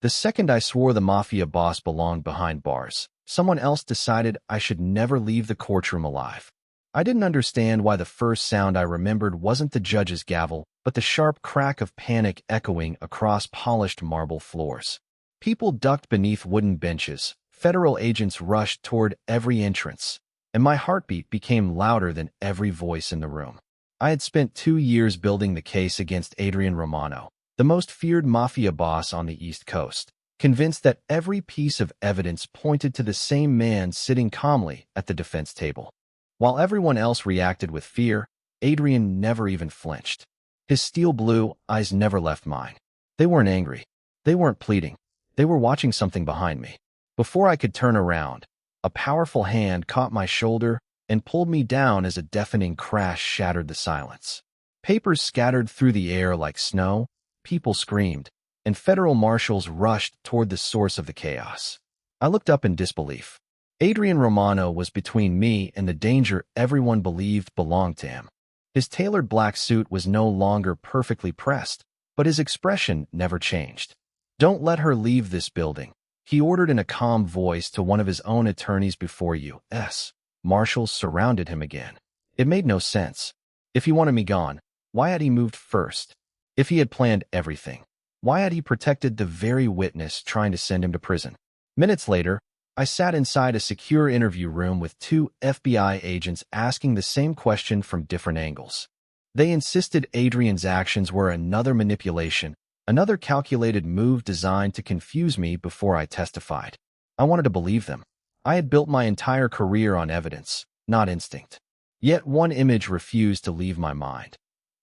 The second I swore the Mafia Boss belonged behind bars, someone else decided I should never leave the courtroom alive. I didn't understand why the first sound I remembered wasn't the judge's gavel, but the sharp crack of panic echoing across polished marble floors. People ducked beneath wooden benches, federal agents rushed toward every entrance, and my heartbeat became louder than every voice in the room. I had spent 2 years building the case against Adrian Romano, the most feared mafia boss on the East Coast, convinced that every piece of evidence pointed to the same man sitting calmly at the defense table. While everyone else reacted with fear, Adrian never even flinched. His steel blue eyes never left mine. They weren't angry. They weren't pleading. They were watching something behind me. Before I could turn around, a powerful hand caught my shoulder and pulled me down as a deafening crash shattered the silence. Papers scattered through the air like snow, people screamed, and federal marshals rushed toward the source of the chaos. I looked up in disbelief. Adrian Romano was between me and the danger everyone believed belonged to him. His tailored black suit was no longer perfectly pressed, but his expression never changed. "Don't let her leave this building," he ordered in a calm voice to one of his own attorneys before U.S. Marshals surrounded him again. It made no sense. If he wanted me gone, why had he moved first? If he had planned everything, why had he protected the very witness trying to send him to prison? Minutes later, I sat inside a secure interview room with 2 FBI agents asking the same question from different angles. They insisted Adrian's actions were another manipulation, another calculated move designed to confuse me before I testified. I wanted to believe them. I had built my entire career on evidence, not instinct. Yet one image refused to leave my mind.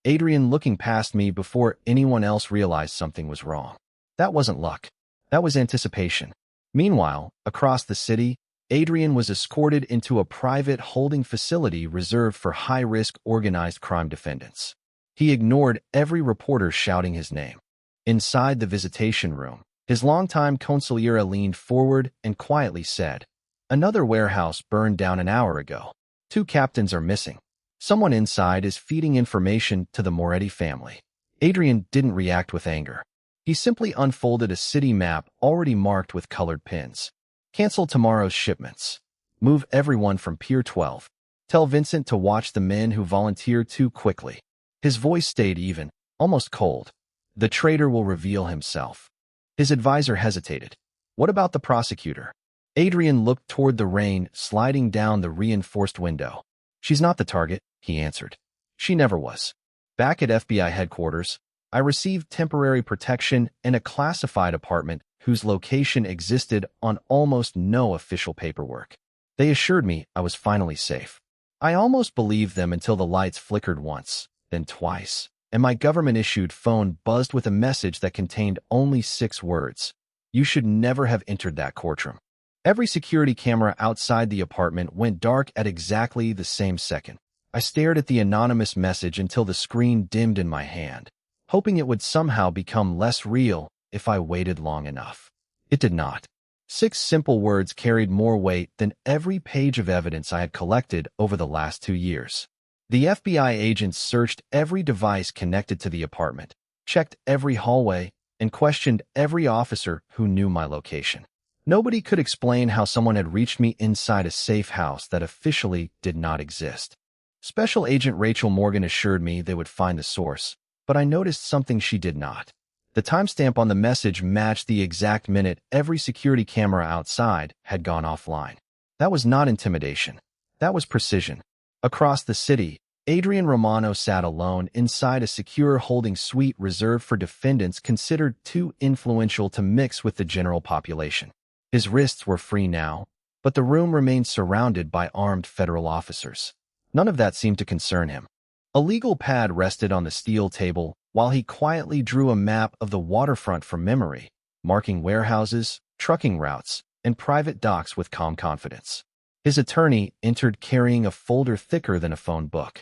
Adrian looking past me before anyone else realized something was wrong. That wasn't luck. That was anticipation. Meanwhile, across the city, Adrian was escorted into a private holding facility reserved for high-risk organized crime defendants. He ignored every reporter shouting his name. Inside the visitation room, his longtime consigliere leaned forward and quietly said, "Another warehouse burned down an hour ago. 2 captains are missing. Someone inside is feeding information to the Moretti family." Adrian didn't react with anger. He simply unfolded a city map already marked with colored pins. "Cancel tomorrow's shipments. Move everyone from Pier 12. Tell Vincent to watch the men who volunteered too quickly." His voice stayed even, almost cold. "The traitor will reveal himself." His advisor hesitated. "What about the prosecutor?" Adrian looked toward the rain sliding down the reinforced window. "She's not the target," he answered. "She never was. Back at FBI headquarters, I received temporary protection in a classified apartment whose location existed on almost no official paperwork. They assured me I was finally safe. I almost believed them until the lights flickered once, then twice, and my government-issued phone buzzed with a message that contained only 6 words. "You should never have entered that courtroom." Every security camera outside the apartment went dark at exactly the same second. I stared at the anonymous message until the screen dimmed in my hand, hoping it would somehow become less real if I waited long enough. It did not. 6 simple words carried more weight than every page of evidence I had collected over the last 2 years. The FBI agents searched every device connected to the apartment, checked every hallway, and questioned every officer who knew my location. Nobody could explain how someone had reached me inside a safe house that officially did not exist. Special Agent Rachel Morgan assured me they would find the source, but I noticed something she did not. The timestamp on the message matched the exact minute every security camera outside had gone offline. That was not intimidation. That was precision. Across the city, Adrian Romano sat alone inside a secure holding suite reserved for defendants considered too influential to mix with the general population. His wrists were free now, but the room remained surrounded by armed federal officers. None of that seemed to concern him. A legal pad rested on the steel table while he quietly drew a map of the waterfront from memory, marking warehouses, trucking routes, and private docks with calm confidence. His attorney entered carrying a folder thicker than a phone book.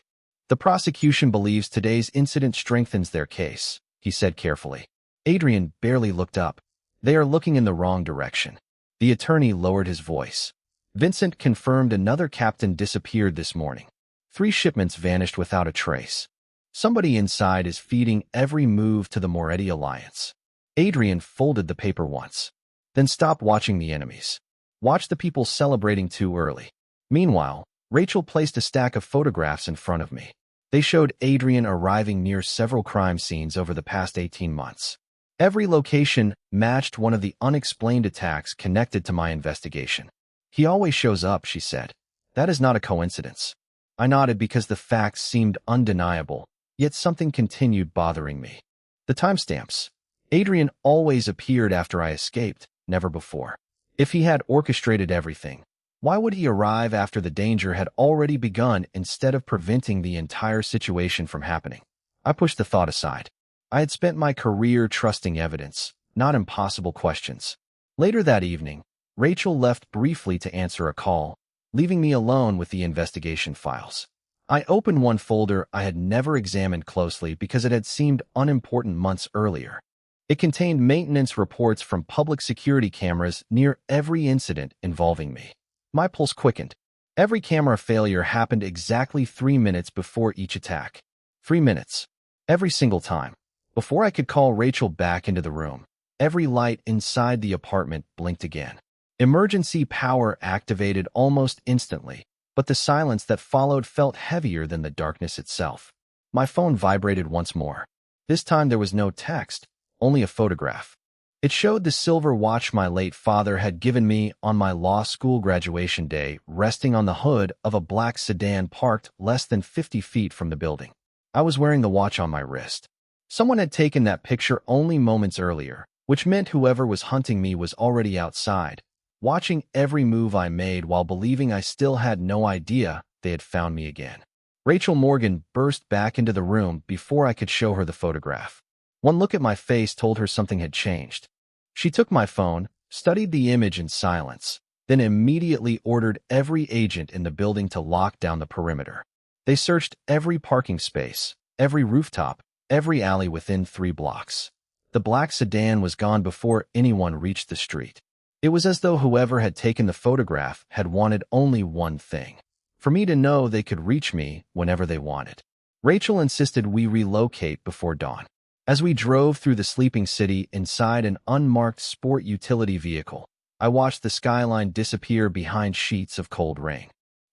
"The prosecution believes today's incident strengthens their case," he said carefully. Adrian barely looked up. "They are looking in the wrong direction." The attorney lowered his voice. "Vincent confirmed another captain disappeared this morning. 3 shipments vanished without a trace. Somebody inside is feeding every move to the Moretti alliance." Adrian folded the paper once. Then stopped watching the enemies. Watch the people celebrating too early. Meanwhile, Rachel placed a stack of photographs in front of me. They showed Adrian arriving near several crime scenes over the past 18 months. Every location matched one of the unexplained attacks connected to my investigation. He always shows up, she said. That is not a coincidence. I nodded because the facts seemed undeniable, yet something continued bothering me. The timestamps. Adrian always appeared after I escaped, never before. If he had orchestrated everything, why would he arrive after the danger had already begun instead of preventing the entire situation from happening? I pushed the thought aside. I had spent my career trusting evidence, not impossible questions. Later that evening, Rachel left briefly to answer a call, leaving me alone with the investigation files. I opened one folder I had never examined closely because it had seemed unimportant months earlier. It contained maintenance reports from public security cameras near every incident involving me. My pulse quickened. Every camera failure happened exactly 3 minutes before each attack. 3 minutes. Every single time. Before I could call Rachel back into the room, every light inside the apartment blinked again. Emergency power activated almost instantly, but the silence that followed felt heavier than the darkness itself. My phone vibrated once more. This time there was no text, only a photograph. It showed the silver watch my late father had given me on my law school graduation day, resting on the hood of a black sedan parked less than 50 feet from the building. I was wearing the watch on my wrist. Someone had taken that picture only moments earlier, which meant whoever was hunting me was already outside, watching every move I made while believing I still had no idea they had found me again. Rachel Morgan burst back into the room before I could show her the photograph. One look at my face told her something had changed. She took my phone, studied the image in silence, then immediately ordered every agent in the building to lock down the perimeter. They searched every parking space, every rooftop, every alley within 3 blocks. The black sedan was gone before anyone reached the street. It was as though whoever had taken the photograph had wanted only one thing: for me to know they could reach me whenever they wanted. Rachel insisted we relocate before dawn. As we drove through the sleeping city inside an unmarked sport utility vehicle, I watched the skyline disappear behind sheets of cold rain.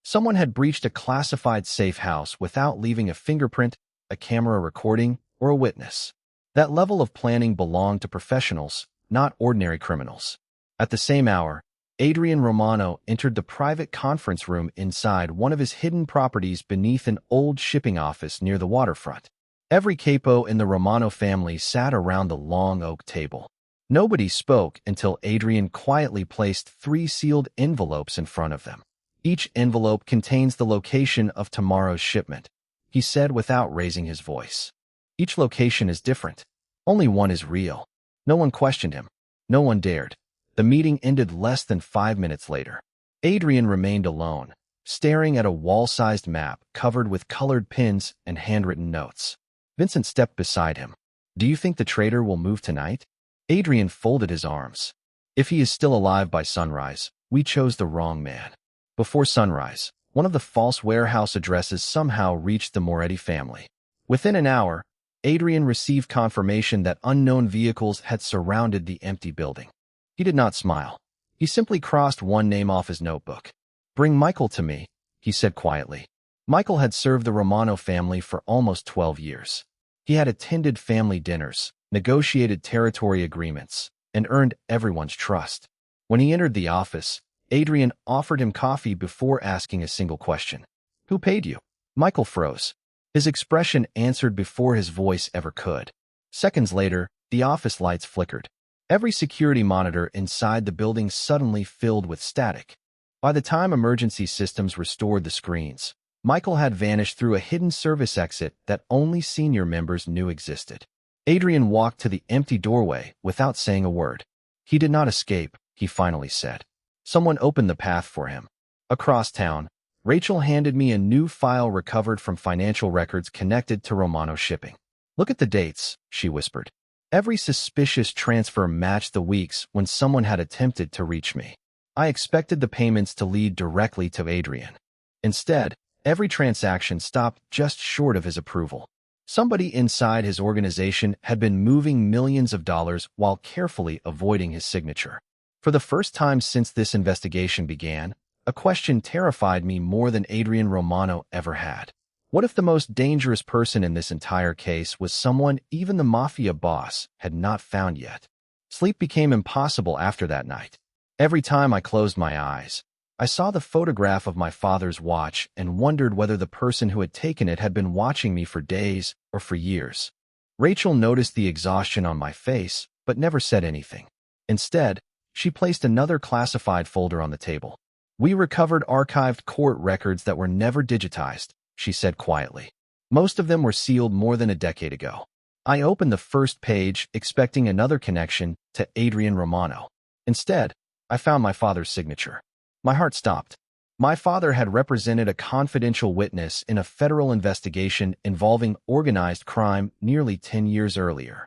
Someone had breached a classified safe house without leaving a fingerprint, a camera recording, or a witness. That level of planning belonged to professionals, not ordinary criminals. At the same hour, Adrian Romano entered the private conference room inside one of his hidden properties beneath an old shipping office near the waterfront. Every capo in the Romano family sat around the long oak table. Nobody spoke until Adrian quietly placed 3 sealed envelopes in front of them. Each envelope contains the location of tomorrow's shipment, he said without raising his voice. Each location is different. Only one is real. No one questioned him. No one dared. The meeting ended less than 5 minutes later. Adrian remained alone, staring at a wall-sized map covered with colored pins and handwritten notes. Vincent stepped beside him. "Do you think the traitor will move tonight?" Adrian folded his arms. "If he is still alive by sunrise, we chose the wrong man." Before sunrise, one of the false warehouse addresses somehow reached the Moretti family. Within an hour, Adrian received confirmation that unknown vehicles had surrounded the empty building. He did not smile. He simply crossed one name off his notebook. "Bring Michael to me," he said quietly. Michael had served the Romano family for almost 12 years. He had attended family dinners, negotiated territory agreements, and earned everyone's trust. When he entered the office, Adrian offered him coffee before asking a single question. "Who paid you?" Michael froze. His expression answered before his voice ever could. Seconds later, the office lights flickered. Every security monitor inside the building suddenly filled with static. By the time emergency systems restored the screens, Michael had vanished through a hidden service exit that only senior members knew existed. Adrian walked to the empty doorway without saying a word. "He did not escape," he finally said. Someone opened the path for him. Across town, Rachel handed me a new file recovered from financial records connected to Romano shipping. "Look at the dates," she whispered. Every suspicious transfer matched the weeks when someone had attempted to reach me. I expected the payments to lead directly to Adrian. Instead, every transaction stopped just short of his approval. Somebody inside his organization had been moving millions of dollars while carefully avoiding his signature. For the first time since this investigation began, a question terrified me more than Adrian Romano ever had. What if the most dangerous person in this entire case was someone even the Mafia boss had not found yet? Sleep became impossible after that night. Every time I closed my eyes, I saw the photograph of my father's watch and wondered whether the person who had taken it had been watching me for days or for years. Rachel noticed the exhaustion on my face, but never said anything. Instead, she placed another classified folder on the table. "We recovered archived court records that were never digitized," she said quietly. "Most of them were sealed more than a decade ago." I opened the first page, expecting another connection to Adrian Romano. Instead, I found my father's signature. My heart stopped. My father had represented a confidential witness in a federal investigation involving organized crime nearly 10 years earlier.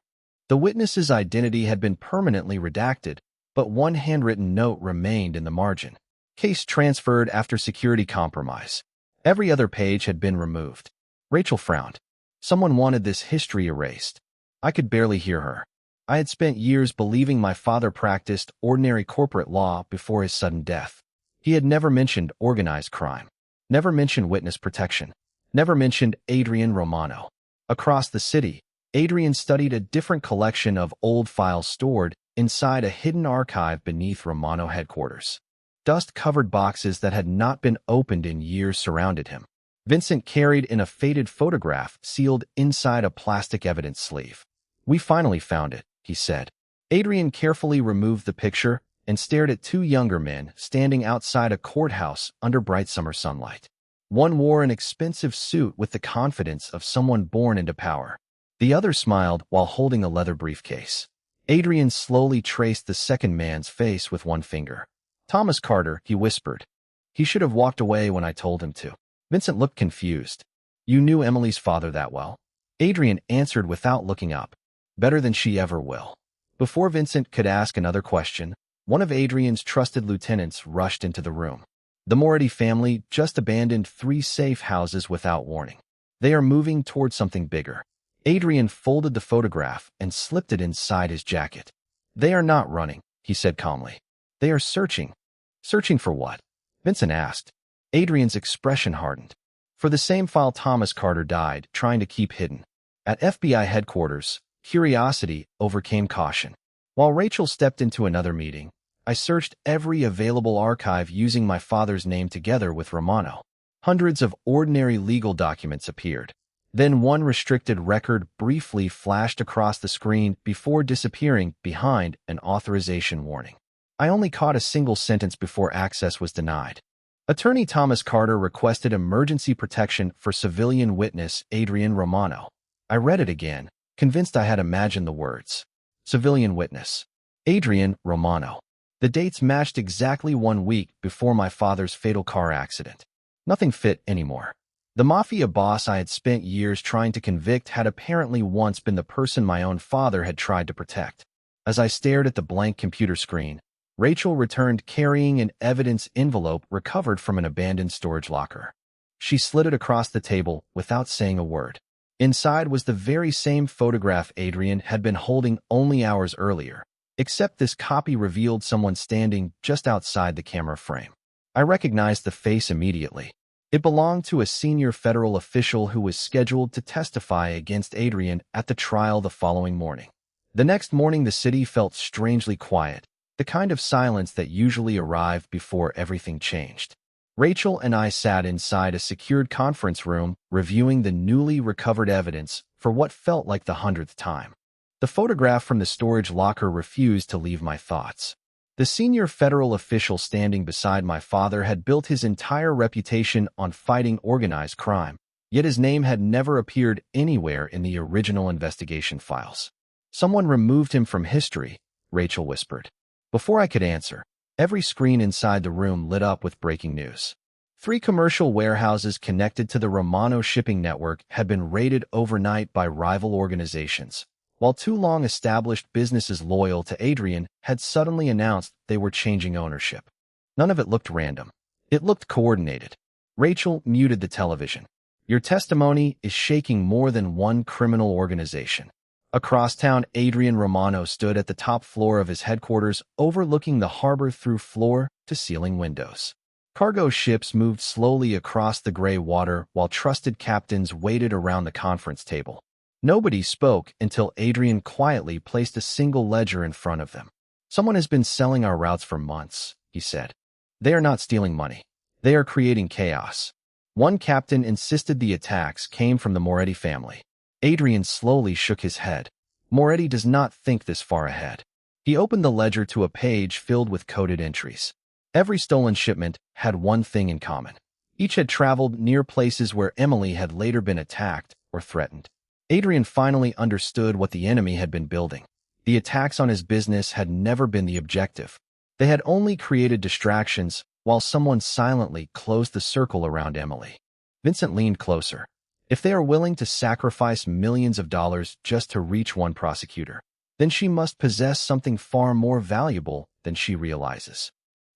The witness's identity had been permanently redacted, but one handwritten note remained in the margin. "Case transferred after security compromise." Every other page had been removed. Rachel frowned. Someone wanted this history erased. I could barely hear her. I had spent years believing my father practiced ordinary corporate law before his sudden death. He had never mentioned organized crime, never mentioned witness protection, never mentioned Adrian Romano. Across the city, Adrian studied a different collection of old files stored inside a hidden archive beneath Romano headquarters. Dust-covered boxes that had not been opened in years surrounded him. Vincent carried in a faded photograph sealed inside a plastic evidence sleeve. "We finally found it," he said. Adrian carefully removed the picture and stared at two younger men standing outside a courthouse under bright summer sunlight. One wore an expensive suit with the confidence of someone born into power. The other smiled while holding a leather briefcase. Adrian slowly traced the second man's face with one finger. "Thomas Carter," he whispered. "He should have walked away when I told him to." Vincent looked confused. "You knew Emily's father that well?" Adrian answered without looking up. "Better than she ever will." Before Vincent could ask another question, one of Adrian's trusted lieutenants rushed into the room. "The Moretti family just abandoned 3 safe houses without warning. They are moving toward something bigger." Adrian folded the photograph and slipped it inside his jacket. "They are not running," he said calmly. "They are searching." "Searching for what?" Vincent asked. Adrian's expression hardened. "For the same file Thomas Carter died trying to keep hidden." At FBI headquarters, curiosity overcame caution. While Rachel stepped into another meeting, I searched every available archive using my father's name together with Romano. Hundreds of ordinary legal documents appeared. Then one restricted record briefly flashed across the screen before disappearing behind an authorization warning. I only caught a single sentence before access was denied. Attorney Thomas Carter requested emergency protection for civilian witness Adrian Romano. I read it again, convinced I had imagined the words. Civilian witness. Adrian Romano. The dates matched exactly 1 week before my father's fatal car accident. Nothing fit anymore. The Mafia boss I had spent years trying to convict had apparently once been the person my own father had tried to protect. As I stared at the blank computer screen, Rachel returned carrying an evidence envelope recovered from an abandoned storage locker. She slid it across the table without saying a word. Inside was the very same photograph Adrian had been holding only hours earlier, except this copy revealed someone standing just outside the camera frame. I recognized the face immediately. It belonged to a senior federal official who was scheduled to testify against Adrian at the trial the following morning. The next morning, the city felt strangely quiet, the kind of silence that usually arrived before everything changed. Rachel and I sat inside a secured conference room, reviewing the newly recovered evidence for what felt like the 100th time. The photograph from the storage locker refused to leave my thoughts. The senior federal official standing beside my father had built his entire reputation on fighting organized crime, yet his name had never appeared anywhere in the original investigation files. "Someone removed him from history," Rachel whispered. Before I could answer, every screen inside the room lit up with breaking news. 3 commercial warehouses connected to the Romano shipping network had been raided overnight by rival organizations, while 2 long-established businesses loyal to Adrian had suddenly announced they were changing ownership. None of it looked random. It looked coordinated. Rachel muted the television. Your testimony is shaking more than one criminal organization. Across town, Adrian Romano stood at the top floor of his headquarters, overlooking the harbor through floor-to-ceiling windows. Cargo ships moved slowly across the gray water while trusted captains waited around the conference table. Nobody spoke until Adrian quietly placed a single ledger in front of them. "Someone has been selling our routes for months," he said. "They are not stealing money. They are creating chaos." One captain insisted the attacks came from the Moretti family. Adrian slowly shook his head. Moretti does not think this far ahead. He opened the ledger to a page filled with coded entries. Every stolen shipment had one thing in common. Each had traveled near places where Emily had later been attacked or threatened. Adrian finally understood what the enemy had been building. The attacks on his business had never been the objective. They had only created distractions while someone silently closed the circle around Emily. Vincent leaned closer. If they are willing to sacrifice millions of dollars just to reach one prosecutor, then she must possess something far more valuable than she realizes.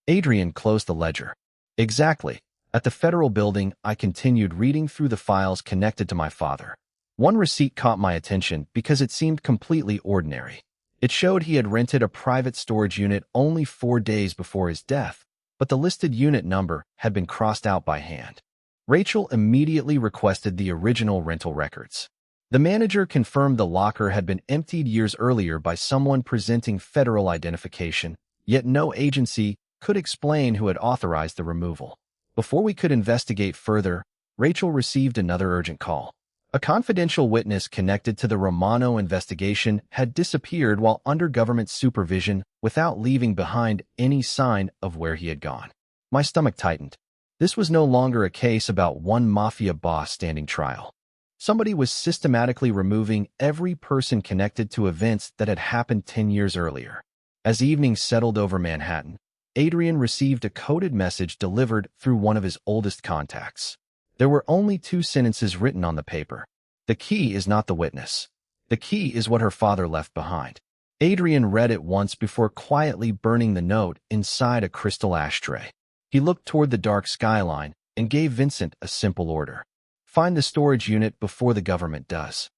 Adrian closed the ledger. "Exactly. At the federal building, I continued reading through the files connected to my father. One receipt caught my attention because it seemed completely ordinary. It showed he had rented a private storage unit only 4 days before his death, but the listed unit number had been crossed out by hand. Rachel immediately requested the original rental records. The manager confirmed the locker had been emptied years earlier by someone presenting federal identification, yet no agency could explain who had authorized the removal. Before we could investigate further, Rachel received another urgent call. A confidential witness connected to the Romano investigation had disappeared while under government supervision without leaving behind any sign of where he had gone. My stomach tightened. This was no longer a case about one mafia boss standing trial. Somebody was systematically removing every person connected to events that had happened 10 years earlier. As evening settled over Manhattan, Adrian received a coded message delivered through one of his oldest contacts. There were only 2 sentences written on the paper. "The key is not the witness. The key is what her father left behind." Adrian read it once before quietly burning the note inside a crystal ashtray. He looked toward the dark skyline and gave Vincent a simple order. "Find the storage unit before the government does."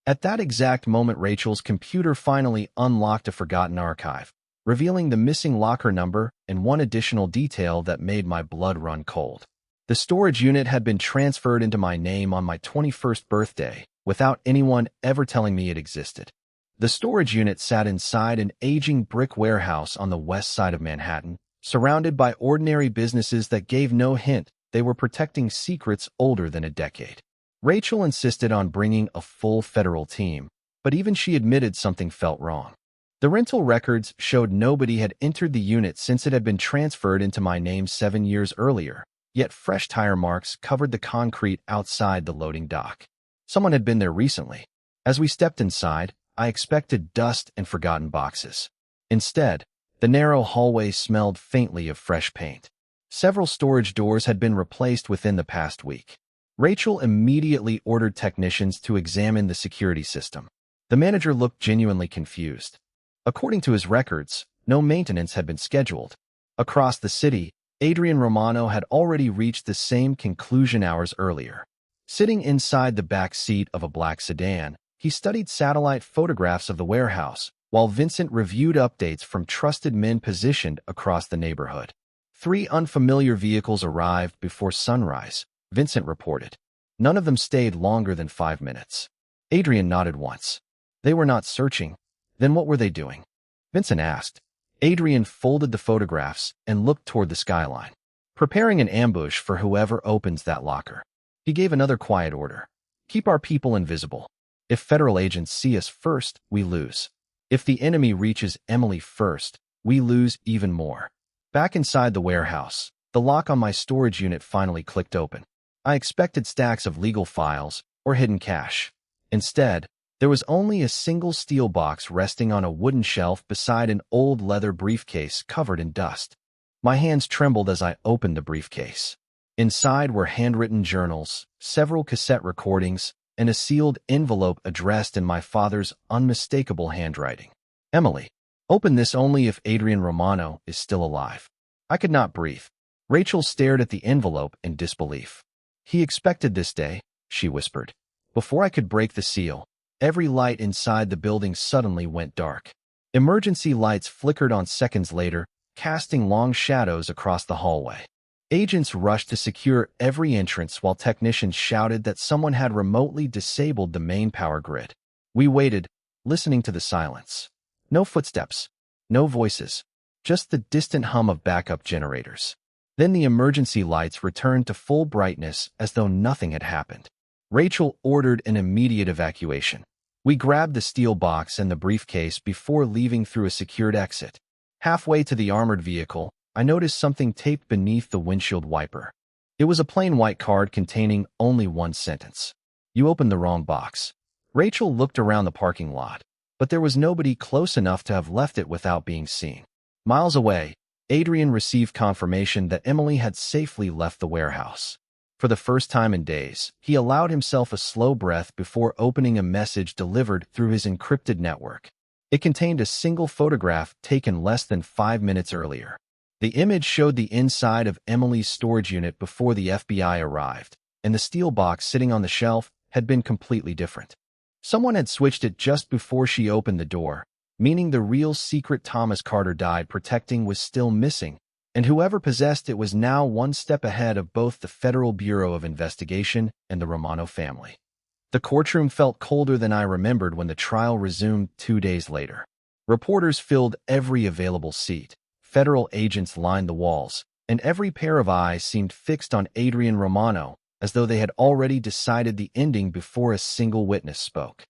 At that exact moment, Rachel's computer finally unlocked a forgotten archive, revealing the missing locker number and one additional detail that made my blood run cold. The storage unit had been transferred into my name on my 21st birthday without anyone ever telling me it existed. The storage unit sat inside an aging brick warehouse on the west side of Manhattan, surrounded by ordinary businesses that gave no hint they were protecting secrets older than a decade. Rachel insisted on bringing a full federal team, but even she admitted something felt wrong. The rental records showed nobody had entered the unit since it had been transferred into my name 7 years earlier, yet fresh tire marks covered the concrete outside the loading dock. Someone had been there recently. As we stepped inside, I expected dust and forgotten boxes. Instead, the narrow hallway smelled faintly of fresh paint. Several storage doors had been replaced within the past week. Rachel immediately ordered technicians to examine the security system. The manager looked genuinely confused. According to his records, no maintenance had been scheduled. Across the city, Adrian Romano had already reached the same conclusion hours earlier. Sitting inside the back seat of a black sedan, he studied satellite photographs of the warehouse, while Vincent reviewed updates from trusted men positioned across the neighborhood. 3 unfamiliar vehicles arrived before sunrise, Vincent reported. None of them stayed longer than 5 minutes. Adrian nodded once. They were not searching. Then what were they doing? Vincent asked. Adrian folded the photographs and looked toward the skyline. Preparing an ambush for whoever opens that locker. He gave another quiet order. Keep our people invisible. If federal agents see us first, we lose. If the enemy reaches Emily first, we lose even more. Back inside the warehouse, the lock on my storage unit finally clicked open. I expected stacks of legal files or hidden cash. Instead, there was only a single steel box resting on a wooden shelf beside an old leather briefcase covered in dust. My hands trembled as I opened the briefcase. Inside were handwritten journals, several cassette recordings, and a sealed envelope addressed in my father's unmistakable handwriting. Emily, open this only if Adrian Romano is still alive. I could not breathe. Rachel stared at the envelope in disbelief. He expected this day, she whispered. Before I could break the seal, every light inside the building suddenly went dark. Emergency lights flickered on seconds later, casting long shadows across the hallway. Agents rushed to secure every entrance while technicians shouted that someone had remotely disabled the main power grid. We waited, listening to the silence. No footsteps, no voices, just the distant hum of backup generators. Then the emergency lights returned to full brightness as though nothing had happened. Rachel ordered an immediate evacuation. We grabbed the steel box and the briefcase before leaving through a secured exit. Halfway to the armored vehicle, I noticed something taped beneath the windshield wiper. It was a plain white card containing only one sentence. "You opened the wrong box." Rachel looked around the parking lot, but there was nobody close enough to have left it without being seen. Miles away, Adrian received confirmation that Emily had safely left the warehouse. For the first time in days, he allowed himself a slow breath before opening a message delivered through his encrypted network. It contained a single photograph taken less than 5 minutes earlier. The image showed the inside of Emily's storage unit before the FBI arrived, and the steel box sitting on the shelf had been completely different. Someone had switched it just before she opened the door, meaning the real secret Thomas Carter died protecting was still missing, and whoever possessed it was now one step ahead of both the Federal Bureau of Investigation and the Romano family. The courtroom felt colder than I remembered when the trial resumed 2 days later. Reporters filled every available seat. Federal agents lined the walls, and every pair of eyes seemed fixed on Adrian Romano, as though they had already decided the ending before a single witness spoke.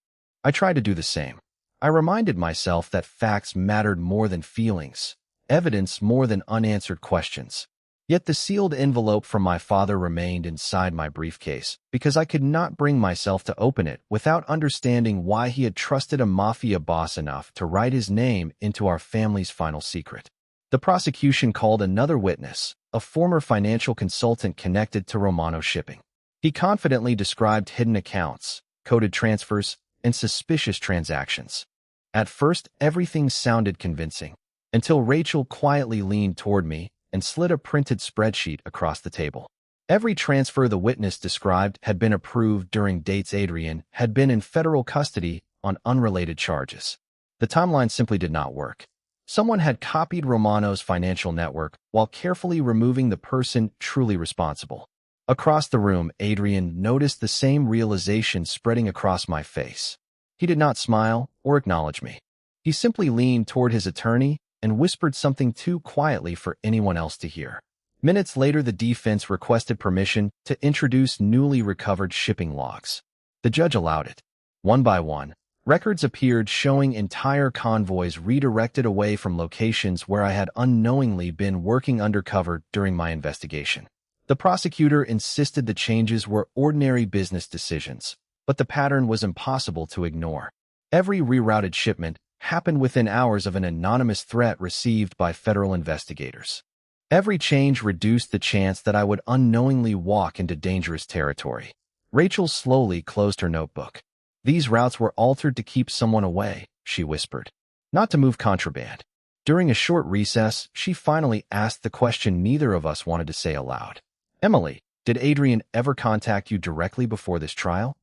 I tried to do the same. I reminded myself that facts mattered more than feelings, evidence more than unanswered questions. Yet the sealed envelope from my father remained inside my briefcase because I could not bring myself to open it without understanding why he had trusted a mafia boss enough to write his name into our family's final secret. The prosecution called another witness, a former financial consultant connected to Romano shipping. He confidently described hidden accounts, coded transfers, and suspicious transactions. At first, everything sounded convincing, until Rachel quietly leaned toward me and slid a printed spreadsheet across the table. Every transfer the witness described had been approved during dates Adrian had been in federal custody on unrelated charges. The timeline simply did not work. Someone had copied Romano's financial network while carefully removing the person truly responsible. Across the room, Adrian noticed the same realization spreading across my face. He did not smile or acknowledge me. He simply leaned toward his attorney and whispered something too quietly for anyone else to hear. Minutes later, the defense requested permission to introduce newly recovered shipping logs. The judge allowed it. One by one, records appeared showing entire convoys redirected away from locations where I had unknowingly been working undercover during my investigation. The prosecutor insisted the changes were ordinary business decisions, but the pattern was impossible to ignore. Every rerouted shipment happened within hours of an anonymous threat received by federal investigators. Every change reduced the chance that I would unknowingly walk into dangerous territory. Rachel slowly closed her notebook. "These routes were altered to keep someone away," she whispered, "not to move contraband." During a short recess, she finally asked the question neither of us wanted to say aloud. "Emily, did Adrian ever contact you directly before this trial?"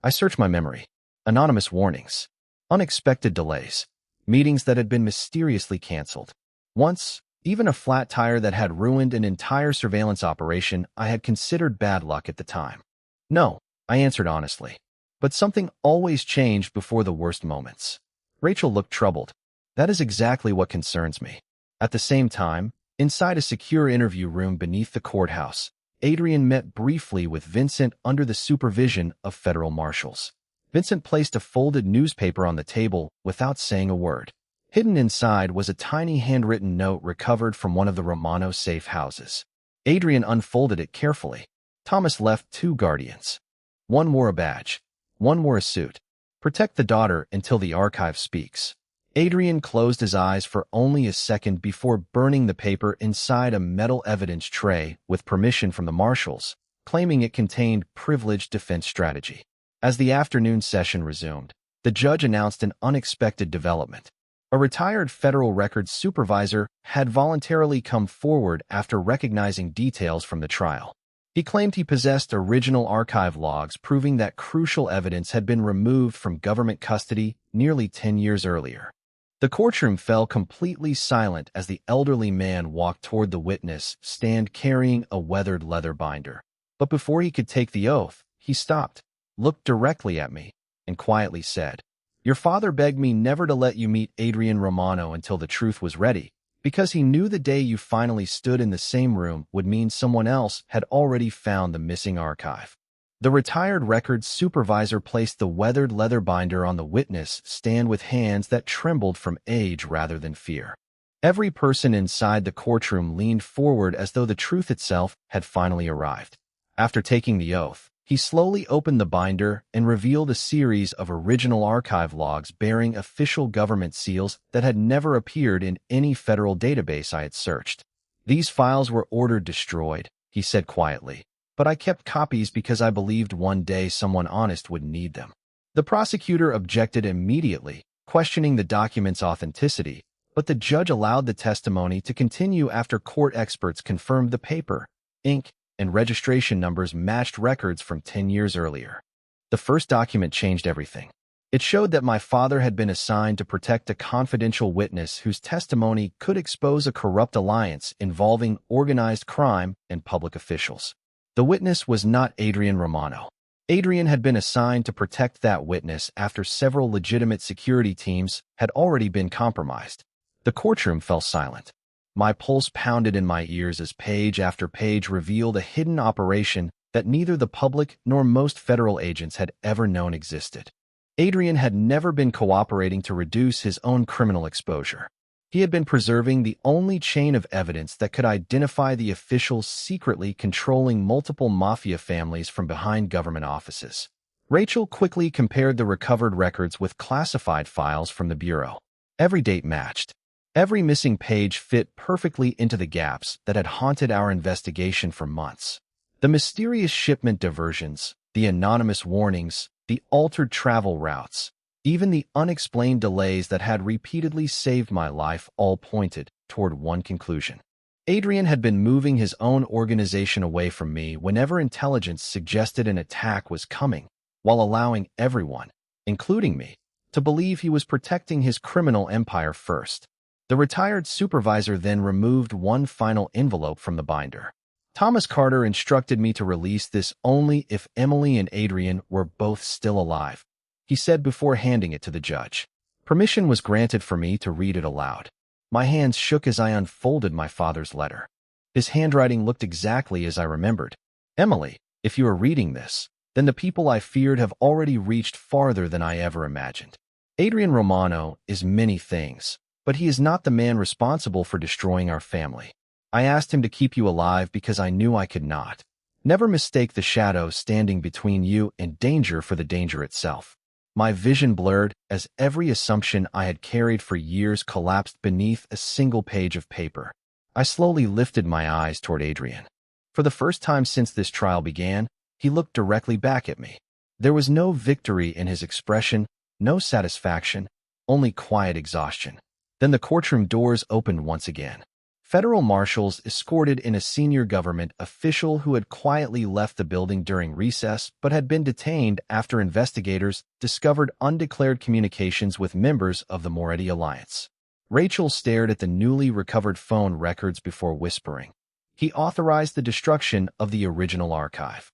I searched my memory. Anonymous warnings. Unexpected delays. Meetings that had been mysteriously canceled. Once, even a flat tire that had ruined an entire surveillance operation I had considered bad luck at the time. "No," I answered honestly. But something always changed before the worst moments. Rachel looked troubled. "That is exactly what concerns me." At the same time, inside a secure interview room beneath the courthouse, Adrian met briefly with Vincent under the supervision of federal marshals. Vincent placed a folded newspaper on the table without saying a word. Hidden inside was a tiny handwritten note recovered from one of the Romano safe houses. Adrian unfolded it carefully. Thomas left 2 guardians. One wore a badge. One wore a suit. "Protect the daughter until the archive speaks." Adrian closed his eyes for only a second before burning the paper inside a metal evidence tray with permission from the marshals, claiming it contained privileged defense strategy. As the afternoon session resumed, the judge announced an unexpected development. A retired federal records supervisor had voluntarily come forward after recognizing details from the trial. He claimed he possessed original archive logs proving that crucial evidence had been removed from government custody nearly 10 years earlier. The courtroom fell completely silent as the elderly man walked toward the witness stand carrying a weathered leather binder. But before he could take the oath, he stopped, looked directly at me, and quietly said, "Your father begged me never to let you meet Adrian Romano until the truth was ready, because he knew the day you finally stood in the same room would mean someone else had already found the missing archive." The retired records supervisor placed the weathered leather binder on the witness stand with hands that trembled from age rather than fear. Every person inside the courtroom leaned forward as though the truth itself had finally arrived. After taking the oath, he slowly opened the binder and revealed a series of original archive logs bearing official government seals that had never appeared in any federal database I had searched. "These files were ordered destroyed," he said quietly, "but I kept copies because I believed one day someone honest would need them." The prosecutor objected immediately, questioning the document's authenticity, but the judge allowed the testimony to continue after court experts confirmed the paper, ink, and registration numbers matched records from 10 years earlier. The first document changed everything. It showed that my father had been assigned to protect a confidential witness whose testimony could expose a corrupt alliance involving organized crime and public officials. The witness was not Adrian Romano. Adrian had been assigned to protect that witness after several legitimate security teams had already been compromised. The courtroom fell silent. My pulse pounded in my ears as page after page revealed a hidden operation that neither the public nor most federal agents had ever known existed. Adrian had never been cooperating to reduce his own criminal exposure. He had been preserving the only chain of evidence that could identify the officials secretly controlling multiple mafia families from behind government offices. Rachel quickly compared the recovered records with classified files from the Bureau. Every date matched. Every missing page fit perfectly into the gaps that had haunted our investigation for months. The mysterious shipment diversions, the anonymous warnings, the altered travel routes, even the unexplained delays that had repeatedly saved my life all pointed toward one conclusion. Adrian had been moving his own organization away from me whenever intelligence suggested an attack was coming, while allowing everyone, including me, to believe he was protecting his criminal empire first. The retired supervisor then removed one final envelope from the binder. "Thomas Carter instructed me to release this only if Emily and Adrian were both still alive," he said before handing it to the judge. Permission was granted for me to read it aloud. My hands shook as I unfolded my father's letter. His handwriting looked exactly as I remembered. "Emily, if you are reading this, then the people I feared have already reached farther than I ever imagined. Adrian Romano is many things, but he is not the man responsible for destroying our family. I asked him to keep you alive because I knew I could not. Never mistake the shadow standing between you and danger for the danger itself." My vision blurred as every assumption I had carried for years collapsed beneath a single page of paper. I slowly lifted my eyes toward Adrian. For the first time since this trial began, he looked directly back at me. There was no victory in his expression, no satisfaction, only quiet exhaustion. Then the courtroom doors opened once again. Federal marshals escorted in a senior government official who had quietly left the building during recess but had been detained after investigators discovered undeclared communications with members of the Moretti Alliance. Rachel stared at the newly recovered phone records before whispering, "He authorized the destruction of the original archive."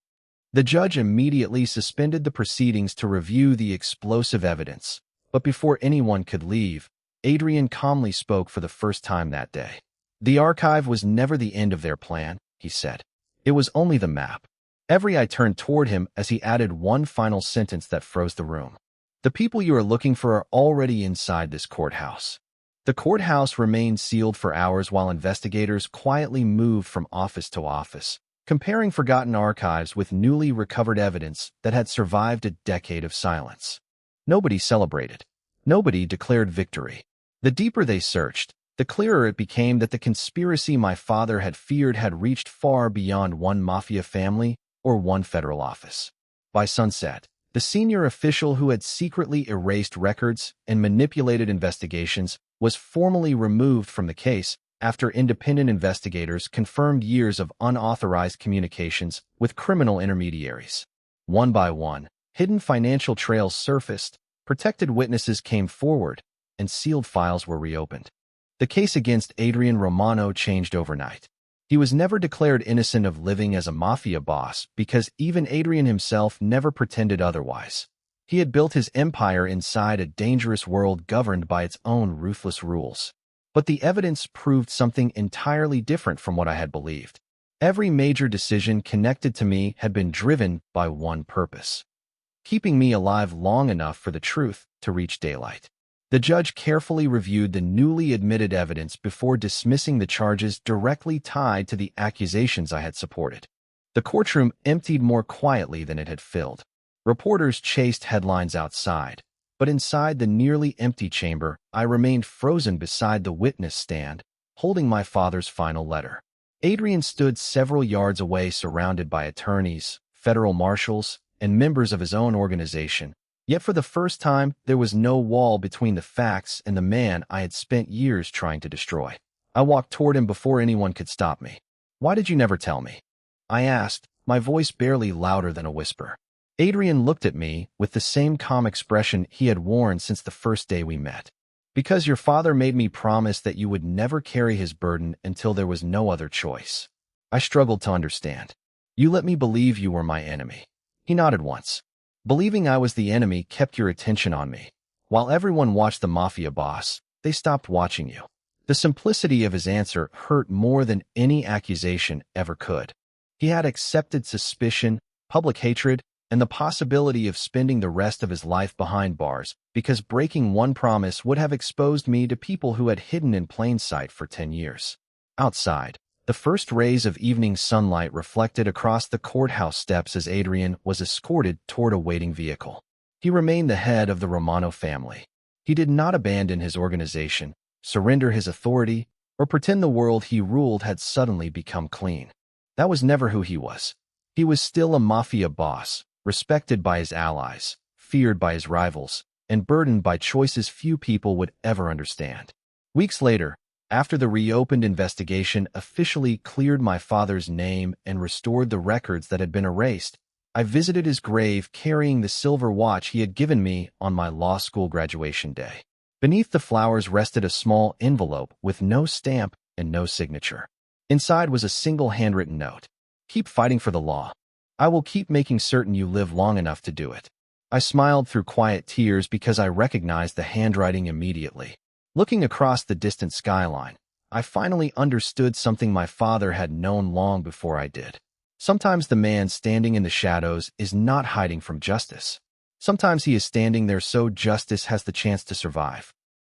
The judge immediately suspended the proceedings to review the explosive evidence, but before anyone could leave, Adrian calmly spoke for the first time that day. "The archive was never the end of their plan," he said. "It was only the map." Every eye turned toward him as he added one final sentence that froze the room. "The people you are looking for are already inside this courthouse." The courthouse remained sealed for hours while investigators quietly moved from office to office, comparing forgotten archives with newly recovered evidence that had survived a decade of silence. Nobody celebrated. Nobody declared victory. The deeper they searched, the clearer it became that the conspiracy my father had feared had reached far beyond one mafia family or one federal office. By sunset, the senior official who had secretly erased records and manipulated investigations was formally removed from the case after independent investigators confirmed years of unauthorized communications with criminal intermediaries. One by one, hidden financial trails surfaced, protected witnesses came forward, and sealed files were reopened. The case against Adrian Romano changed overnight. He was never declared innocent of living as a mafia boss because even Adrian himself never pretended otherwise. He had built his empire inside a dangerous world governed by its own ruthless rules. But the evidence proved something entirely different from what I had believed. Every major decision connected to me had been driven by one purpose: keeping me alive long enough for the truth to reach daylight. The judge carefully reviewed the newly admitted evidence before dismissing the charges directly tied to the accusations I had supported. The courtroom emptied more quietly than it had filled. Reporters chased headlines outside, but inside the nearly empty chamber, I remained frozen beside the witness stand, holding my father's final letter. Adrian stood several yards away, surrounded by attorneys, federal marshals, and members of his own organization. Yet for the first time, there was no wall between the facts and the man I had spent years trying to destroy. I walked toward him before anyone could stop me. "Why did you never tell me?" I asked, my voice barely louder than a whisper. Adrian looked at me with the same calm expression he had worn since the first day we met. "Because your father made me promise that you would never carry his burden until there was no other choice." I struggled to understand. "You let me believe you were my enemy." He nodded once. "Believing I was the enemy kept your attention on me. While everyone watched the Mafia Boss, they stopped watching you." The simplicity of his answer hurt more than any accusation ever could. He had accepted suspicion, public hatred, and the possibility of spending the rest of his life behind bars because breaking one promise would have exposed me to people who had hidden in plain sight for 10 years. Outside, the first rays of evening sunlight reflected across the courthouse steps as Adrian was escorted toward a waiting vehicle. He remained the head of the Romano family. He did not abandon his organization, surrender his authority, or pretend the world he ruled had suddenly become clean. That was never who he was. He was still a mafia boss, respected by his allies, feared by his rivals, and burdened by choices few people would ever understand. Weeks later, after the reopened investigation officially cleared my father's name and restored the records that had been erased, I visited his grave carrying the silver watch he had given me on my law school graduation day. Beneath the flowers rested a small envelope with no stamp and no signature. Inside was a single handwritten note: "Keep fighting for the law. I will keep making certain you live long enough to do it." I smiled through quiet tears because I recognized the handwriting immediately. Looking across the distant skyline, I finally understood something my father had known long before I did. Sometimes the man standing in the shadows is not hiding from justice. Sometimes he is standing there so justice has the chance to survive.